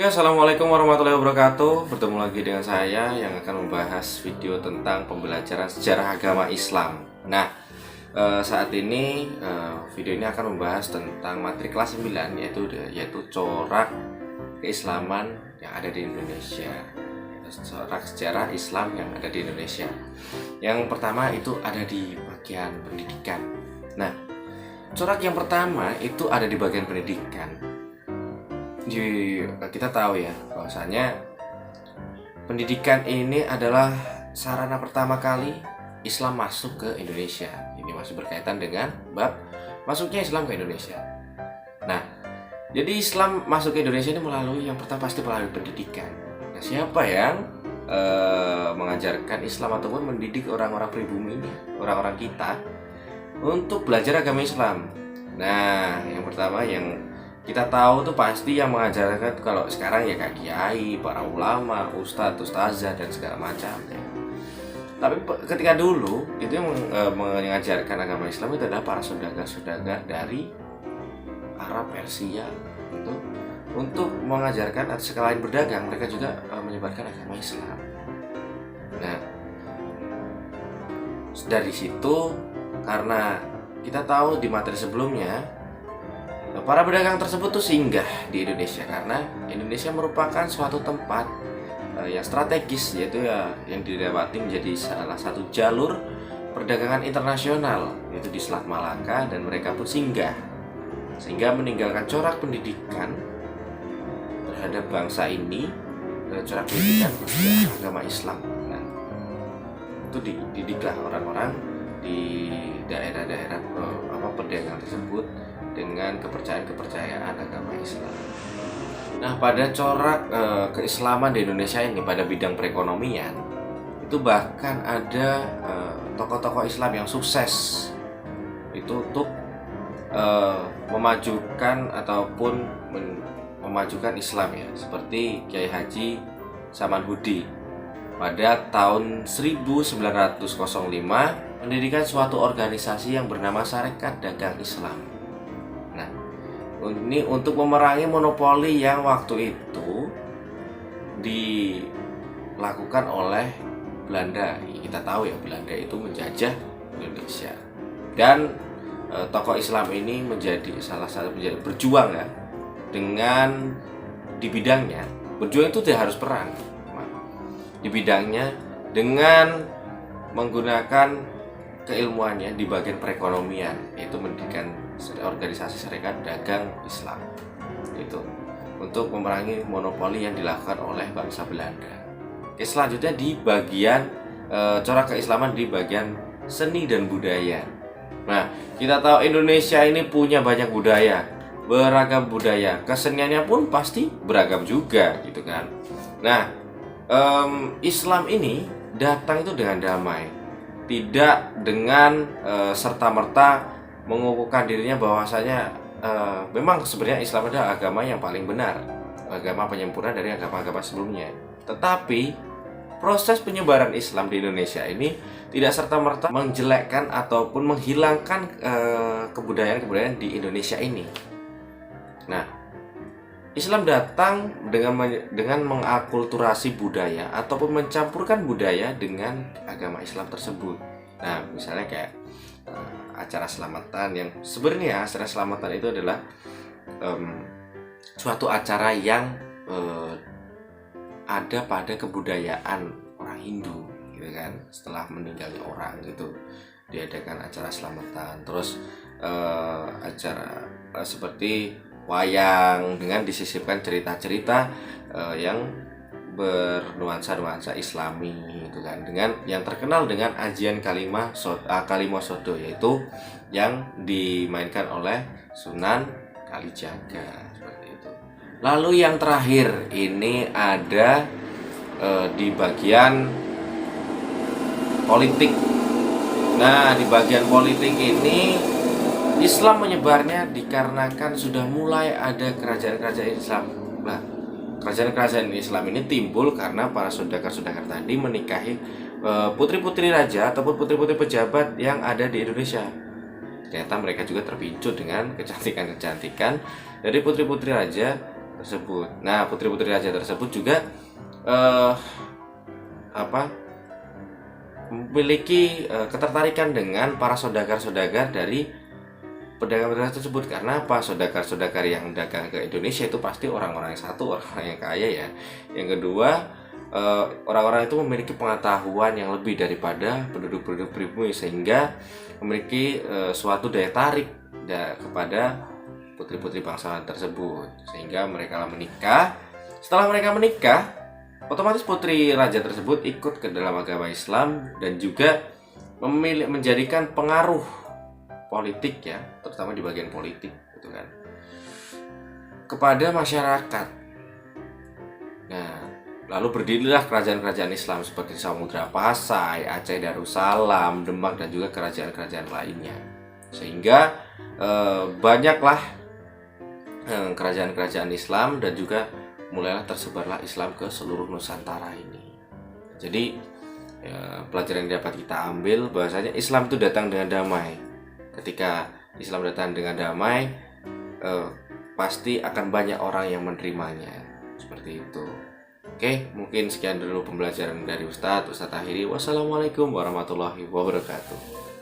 Ya, assalamualaikum warahmatullahi wabarakatuh. Bertemu lagi dengan saya yang akan membahas video tentang pembelajaran sejarah agama Islam. Nah, saat ini video ini akan membahas tentang materi kelas 9 yaitu corak keislaman yang ada di Indonesia. Corak sejarah Islam yang ada di Indonesia. Yang pertama itu ada di bagian pendidikan. Nah, corak yang pertama itu ada di bagian pendidikan. Kita tahu ya bahwasanya pendidikan ini adalah sarana pertama kali Islam masuk ke Indonesia. Ini masih berkaitan dengan bab masuknya Islam ke Indonesia. Nah, jadi Islam masuk ke Indonesia ini yang pertama pasti melalui pendidikan. Nah, siapa yang mengajarkan Islam ataupun mendidik orang-orang pribumi ini, orang-orang kita untuk belajar agama Islam? Nah, yang pertama yang kita tahu tuh pasti yang mengajarkan kalau sekarang ya Kak Kiai, para ulama, ustadz, ustazah dan segala macam ya. Tapi ketika dulu itu yang mengajarkan agama Islam itu adalah para saudagar-saudagar dari Arab, Persia untuk mengajarkan atau sekalian berdagang, mereka juga menyebarkan agama Islam. Nah, dari situ karena kita tahu di materi sebelumnya para pedagang tersebut tuh singgah di Indonesia karena Indonesia merupakan suatu tempat yang strategis, yaitu yang dilewati menjadi salah satu jalur perdagangan internasional, yaitu di Selat Malaka, dan mereka pun singgah sehingga meninggalkan corak pendidikan terhadap bangsa ini dan corak pendidikan agama Islam. Nah, itu dididiklah orang-orang di daerah-daerah pedagang tersebut dengan kepercayaan agama Islam. Nah, pada corak keislaman di Indonesia ini pada bidang perekonomian itu bahkan ada tokoh-tokoh Islam yang sukses itu untuk memajukan ataupun memajukan Islam ya, seperti Kiai Haji Samanhudi pada tahun 1905 mendirikan suatu organisasi yang bernama Sarekat Dagang Islam. Nah, ini untuk memerangi monopoli yang waktu itu dilakukan oleh Belanda. Kita tahu ya, Belanda itu menjajah Indonesia. Dan tokoh Islam ini menjadi berjuang ya dengan di bidangnya. Berjuang itu tidak harus perang. Di bidangnya dengan menggunakan keilmuannya di bagian perekonomian, yaitu mendirikan organisasi Serikat Dagang Islam itu untuk memerangi monopoli yang dilakukan oleh bangsa Belanda. Oke, selanjutnya di bagian corak keislaman di bagian seni dan budaya. Nah, kita tahu Indonesia ini punya banyak budaya, beragam budaya, keseniannya pun pasti beragam juga gitu kan. Nah, Islam ini datang itu dengan damai, tidak dengan serta-merta mengukuhkan dirinya bahwasanya memang sebenarnya Islam adalah agama yang paling benar, agama penyempurna dari agama-agama sebelumnya. Tetapi proses penyebaran Islam di Indonesia ini tidak serta-merta menjelekkan ataupun menghilangkan kebudayaan-kebudayaan di Indonesia ini. Nah, Islam datang dengan mengakulturasi budaya ataupun mencampurkan budaya dengan agama Islam tersebut. Nah, misalnya kayak acara selamatan, yang sebenarnya acara selamatan itu adalah suatu acara yang ada pada kebudayaan orang Hindu gitu kan. Setelah meninggalnya orang gitu diadakan acara selamatan. Terus acara seperti wayang dengan disisipkan cerita-cerita yang bernuansa-nuansa Islami gitu kan, dengan yang terkenal dengan ajian Kalimah Sodo, yaitu yang dimainkan oleh Sunan Kalijaga seperti itu. Lalu yang terakhir ini ada di bagian politik. Nah, di bagian politik ini Islam menyebarnya dikarenakan sudah mulai ada kerajaan-kerajaan Islam. Nah, kerajaan-kerajaan Islam ini timbul karena para saudagar-saudagar tadi menikahi putri-putri raja ataupun putri-putri pejabat yang ada di Indonesia. Ternyata mereka juga terpicu dengan kecantikan-kecantikan dari putri-putri raja tersebut. Nah, putri-putri raja tersebut juga eh, memiliki ketertarikan dengan para saudagar-saudagar dari pedagang-pedagang tersebut. Karena apa? Saudagar-saudagar yang dagang ke Indonesia itu pasti orang-orang yang satu, orang yang kaya ya. Yang kedua, orang-orang itu memiliki pengetahuan yang lebih daripada penduduk-penduduk pribumi, sehingga memiliki suatu daya tarik kepada putri-putri bangsawan tersebut, sehingga mereka menikah. Setelah mereka menikah, otomatis putri raja tersebut ikut ke dalam agama Islam dan juga menjadikan pengaruh politik ya, terutama di bagian politik gitu kan, kepada masyarakat. Nah, lalu berdirilah kerajaan-kerajaan Islam seperti Samudra Pasai, Aceh Darussalam, Demak, dan juga kerajaan-kerajaan lainnya. Sehingga banyaklah kerajaan-kerajaan Islam, dan juga mulailah tersebarlah Islam ke seluruh Nusantara ini. Jadi pelajaran yang dapat kita ambil bahwasanya Islam itu datang dengan damai. Ketika Islam datang dengan damai, pasti akan banyak orang yang menerimanya. Seperti itu. Oke, mungkin sekian dulu pembelajaran dari Ustadz akhiri. Wassalamualaikum warahmatullahi wabarakatuh.